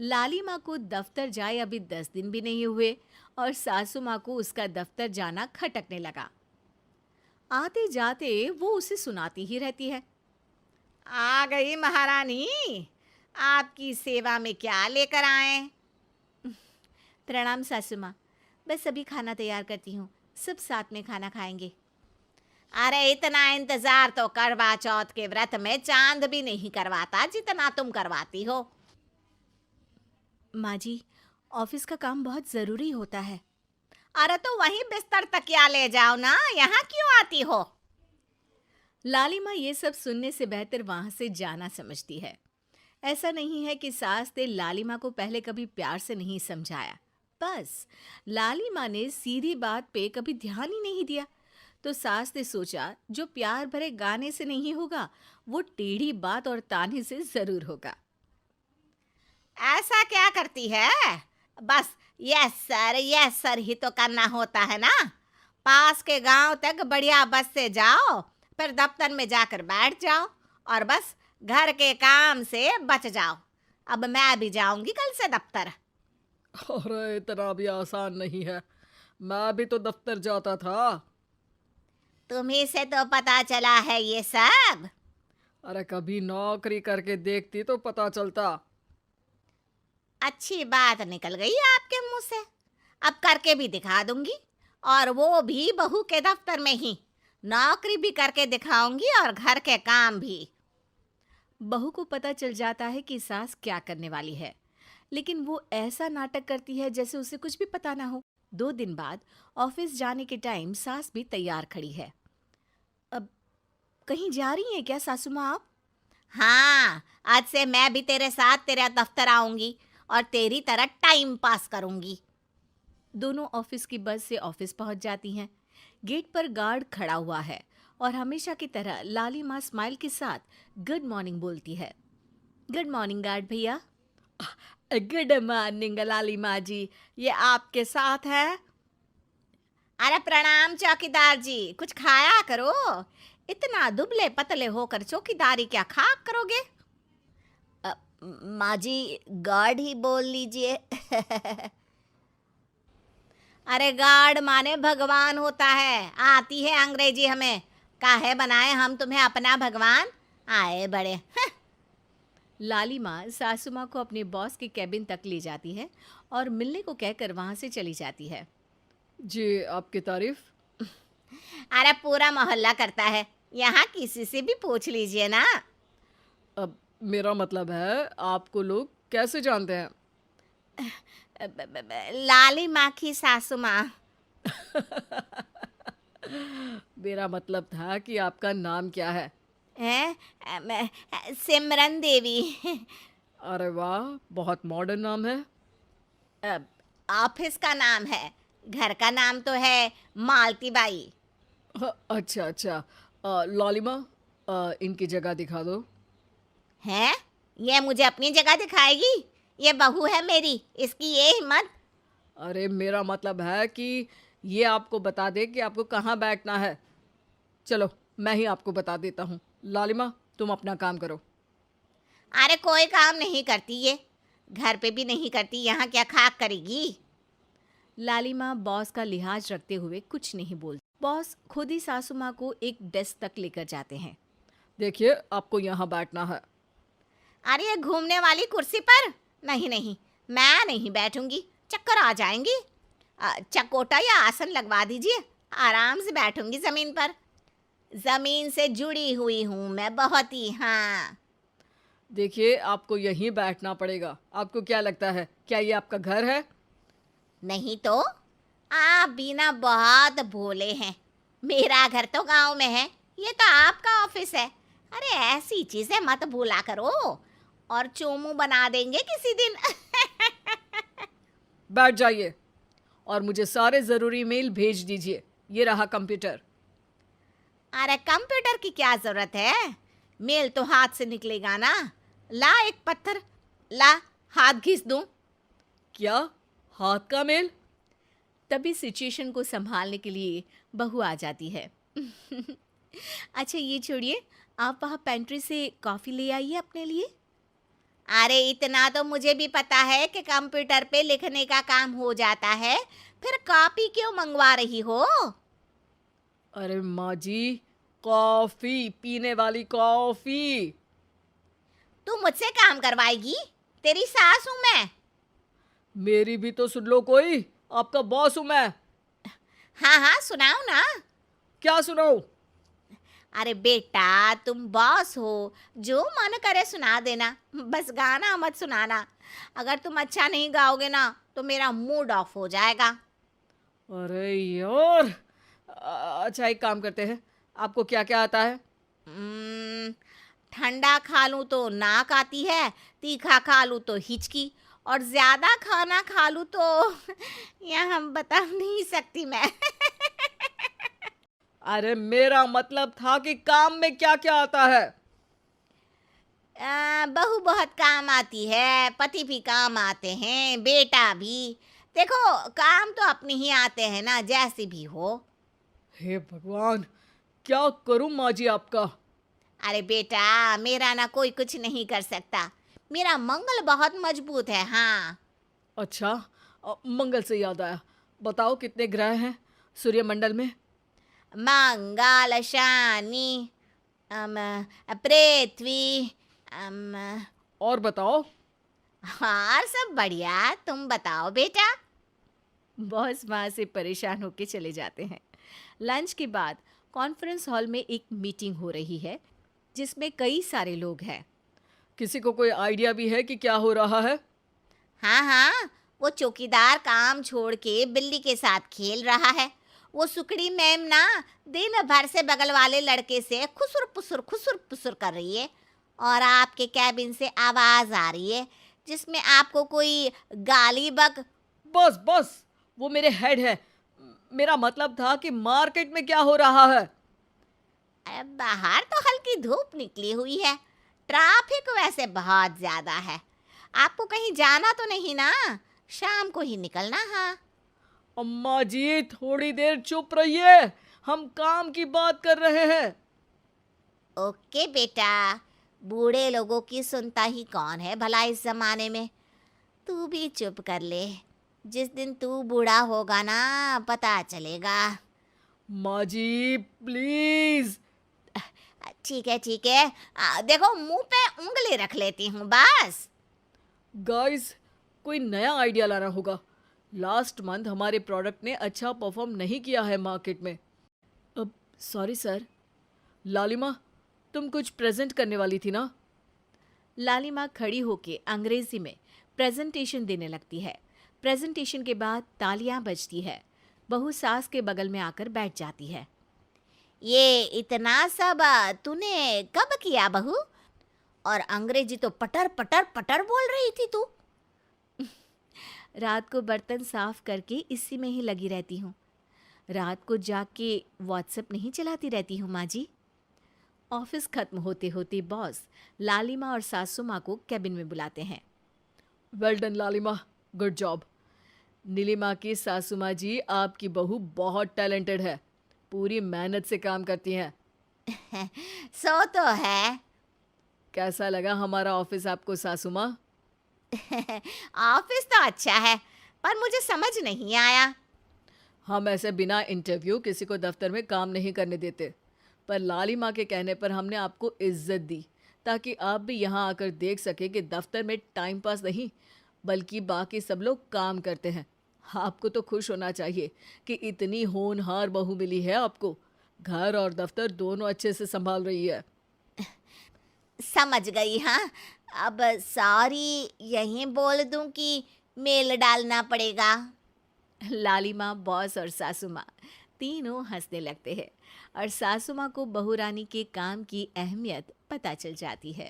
लाली माँ को दफ्तर जाए अभी 10 दिन भी नहीं हुए और सासू माँ को उसका दफ्तर जाना खटकने लगा। आते जाते वो उसे सुनाती ही रहती है। आ गई महारानी। आपकी सेवा में क्या लेकर आए? प्रणाम सासू माँ, बस अभी खाना तैयार करती हूँ, सब साथ में खाना खाएंगे। अरे इतना इंतजार तो करवा चौथ के व्रत में चांद भी नहीं करवाता जितना तुम करवाती हो। माँ जी, ऑफिस का काम बहुत ज़रूरी होता है। अरे तो वहीं बिस्तर तकिया ले जाओ ना, यहाँ क्यों आती हो? लाली माँ ये सब सुनने से बेहतर वहां से जाना समझती है। ऐसा नहीं है कि सास ने लाली माँ को पहले कभी प्यार से नहीं समझाया, बस लाली माँ ने सीधी बात पे कभी ध्यान ही नहीं दिया। तो सास ने सोचा जो प्यार भरे गाने से नहीं होगा, वो टेढ़ी बात और ताने से जरूर होगा। ऐसा क्या करती है? बस यस सर ही तो करना होता है ना। पास के गांव तक बढ़िया बस से जाओ, फिर दफ्तर में जाकर बैठ जाओ और बस घर के काम से बच जाओ। अब मैं भी जाऊंगी कल से दफ्तर। अरे इतना भी आसान नहीं है। मैं भी तो दफ्तर जाता था। तुम्ही से तो पता चला है ये सब। अरे कभी नौकरी करके देखती तो पता चलता। अच्छी बात निकल गई आपके मुंह से। अब करके भी दिखा दूंगी, और वो भी बहू के दफ्तर में ही। नौकरी भी करके दिखाऊंगी और घर के काम भी। बहू को पता चल जाता है कि सास क्या करने वाली है, लेकिन वो ऐसा नाटक करती है जैसे उसे कुछ भी पता ना हो। 2 दिन बाद ऑफिस जाने के टाइम सास भी तैयार खड़ी है। अब कहीं जा रही हैं क्या सासू माँ आप? हाँ, आज से मैं भी तेरे साथ तेरा दफ्तर आऊंगी और तेरी तरह टाइम पास करूंगी। दोनों ऑफिस की बस से ऑफिस पहुंच जाती हैं। गेट पर गार्ड खड़ा हुआ है और हमेशा की तरह लाली माँ स्माइल के साथ गुड मॉर्निंग बोलती है। गुड मॉर्निंग गार्ड भैया। गुड मॉर्निंग लाली माँ जी, ये आपके साथ है। अरे प्रणाम चौकीदार जी, कुछ खाया करो। इतना दुबले पतले होकर चौकीदारी क्या खा करोगे? माँ जी, गार्ड ही बोल लीजिए। अरे गार्ड माने भगवान होता है, आती है अंग्रेजी हमें। काहे बनाए हम तुम्हें अपना भगवान? आए बड़े। लाली माँ सासू माँ को अपने बॉस के कैबिन तक ले जाती है और मिलने को कहकर वहां से चली जाती है। जी, आपकी तारीफ। अरे पूरा मोहल्ला करता है, यहाँ किसी से भी पूछ लीजिए ना। अब मेरा मतलब है आपको लोग कैसे जानते हैं? लाली माँ की सासू माँ। मेरा मतलब था कि आपका नाम क्या है? है सिमरन देवी। अरे वाह, बहुत मॉडर्न नाम है। अब ऑफिस का नाम है, घर का नाम तो है मालती बाई। अच्छा अच्छा। लॉलिमा, इनकी जगह दिखा दो। है, ये मुझे अपनी जगह दिखाएगी? ये बहू है मेरी, इसकी ये हिम्मत। अरे मेरा मतलब है कि ये आपको बता दे कि आपको कहाँ बैठना है। चलो, मैं ही आपको बता देता हूँ। लालिमा, तुम अपना काम करो। अरे कोई काम नहीं करती ये, घर पे भी नहीं करती, यहाँ क्या खाक करेगी? लाली माँ बॉस का लिहाज रखते हुए कुछ नहीं बोलती। बॉस खुद ही सासू माँ को एक डेस्क तक लेकर जाते हैं। देखिए, आपको यहाँ बैठना है। अरे ये घूमने वाली कुर्सी पर? नहीं नहीं, मैं नहीं बैठूंगी, चक्कर आ जाएंगी। चकोटा या आसन लगवा दीजिए, आराम से बैठूंगी जमीन पर। जमीन से जुड़ी हुई हूँ मैं बहुत ही। हाँ। देखिए, आपको यहीं बैठना पड़ेगा। आपको क्या लगता है, क्या ये आपका घर है? नहीं तो, आप भी ना बहुत भोले हैं। मेरा घर तो गांव में है, ये तो आपका ऑफिस है। अरे ऐसी चीजें मत भूला करो, और चोमू बना देंगे किसी दिन। बैठ जाइए और मुझे सारे ज़रूरी मेल भेज दीजिए। ये रहा कंप्यूटर। अरे कंप्यूटर की क्या जरूरत है, मेल तो हाथ से निकलेगा ना। ला एक पत्थर, ला हाथ घिस दूं। क्या? हाथ का मेल? तभी सिचुएशन को संभालने के लिए बहू आ जाती है। अच्छा ये छोड़िए, आप वहाँ पेंट्री से कॉफ़ी ले आइए अपने लिए। अरे इतना तो मुझे भी पता है कि कंप्यूटर पे लिखने का काम हो जाता है, फिर कॉपी क्यों मंगवा रही हो? अरे माँ जी, कॉफी, पीने वाली कॉफी। तू मुझसे काम करवाएगी? तेरी सास हूं मैं। मेरी भी तो सुन लो कोई, आपका बॉस हूं मैं। हाँ हाँ, सुनाओ ना। क्या सुनाऊं? अरे बेटा, तुम बॉस हो, जो मन करे सुना देना, बस गाना मत सुनाना। अगर तुम अच्छा नहीं गाओगे ना तो मेरा मूड ऑफ हो जाएगा। अरे यार, अच्छा एक काम करते हैं, आपको क्या क्या आता है? हम्म, ठंडा खा लूं तो नाक आती है, तीखा खा लूं तो हिचकी, और ज्यादा खाना खा लूं तो यह हम बता नहीं सकती मैं। अरे मेरा मतलब था कि काम में क्या क्या आता है। बहू बहुत काम आती है, पति भी काम आते हैं, बेटा भी। देखो, काम तो अपने ही आते हैं ना, जैसे भी हो। हे भगवान, क्या करूं माँ जी आपका। अरे बेटा, मेरा ना कोई कुछ नहीं कर सकता। मेरा मंगल बहुत मजबूत है। हाँ। अच्छा, मंगल से याद आया, बताओ कितने ग्रह हैं सूर्यमंडल में? मंगल, शनि, अम, पृथ्वी, अम, और बताओ। हाँ सब बढ़िया। तुम बताओ बेटा। बॉस वहाँ से परेशान होके चले जाते हैं। लंच के बाद कॉन्फ्रेंस हॉल में एक मीटिंग हो रही है जिसमें कई सारे लोग हैं। किसी को कोई आइडिया भी है कि क्या हो रहा है? हाँ हाँ, वो चौकीदार काम छोड़ के बिल्ली के साथ खेल रहा है। वो सुकड़ी मैम ना दिन भर से बगल वाले लड़के से खुसुर पुसुर कर रही है, और आपके कैबिन से आवाज आ रही है जिसमें आपको कोई गाली बक। बस बस, वो मेरे हेड है। मेरा मतलब था कि मार्केट में क्या हो रहा है। बाहर तो हल्की धूप निकली हुई है, ट्रैफिक वैसे बहुत ज्यादा है। आपको कहीं जाना तो नहीं ना? शाम को ही निकलना। हाँ। अम्मा जी थोड़ी देर चुप रहिए, हम काम की बात कर रहे हैं। ओके बेटा, बूढ़े लोगों की सुनता ही कौन है भला इस जमाने में। तू भी चुप कर ले, जिस दिन तू बूढ़ा होगा ना पता चलेगा। माँ जी प्लीज। ठीक है ठीक है, देखो मुंह पे उंगली रख लेती हूँ बस। गाइस, कोई नया आइडिया लाना होगा। लास्ट मंथ हमारे प्रोडक्ट ने अच्छा परफॉर्म नहीं किया है मार्केट में। अब सॉरी सर। लालिमा, तुम कुछ प्रेजेंट करने वाली थी ना? लालिमा खड़ी होके अंग्रेजी में प्रेजेंटेशन देने लगती है। प्रेजेंटेशन के बाद तालियां बजती है। बहू सास के बगल में आकर बैठ जाती है। ये इतना सब तूने कब किया बहू? और अंग्रेजी तो पटर पटर पटर बोल रही थी तू। रात को बर्तन साफ करके इसी में ही लगी रहती हूँ। रात को जाग के व्हाट्सएप नहीं चलाती रहती हूँ माँ जी। ऑफिस खत्म होते होते बॉस लालिमा और सासू माँ को कैबिन में बुलाते हैं। वेल डन लालिमा, गुड जॉब। नीलिमा की सासू माँ जी, आपकी बहू बहुत टैलेंटेड है, पूरी मेहनत से काम करती हैं। सो तो है। कैसा लगा हमारा ऑफिस आपको सासू माँ? ऑफिस तो अच्छा है, पर मुझे समझ नहीं आया। हम ऐसे बिना इंटरव्यू किसी को दफ्तर में काम नहीं करने देते, पर लालिमा के कहने पर हमने आपको इज्जत दी ताकि आप भी यहाँ आकर देख सके कि दफ्तर में टाइम पास नहीं बल्कि बाकी सब लोग काम करते हैं। आपको तो खुश होना चाहिए कि इतनी होनहार बहू मिली है आपको। घर और दफ्तर दोनों अच्छे से संभाल रही है। समझ गई। हाँ, अब सॉरी यहीं बोल दूं कि मेल डालना पड़ेगा? लालिमा, बॉस और सासू माँ तीनों हंसने लगते हैं और सासू माँ को बहू रानी के काम की अहमियत पता चल जाती है।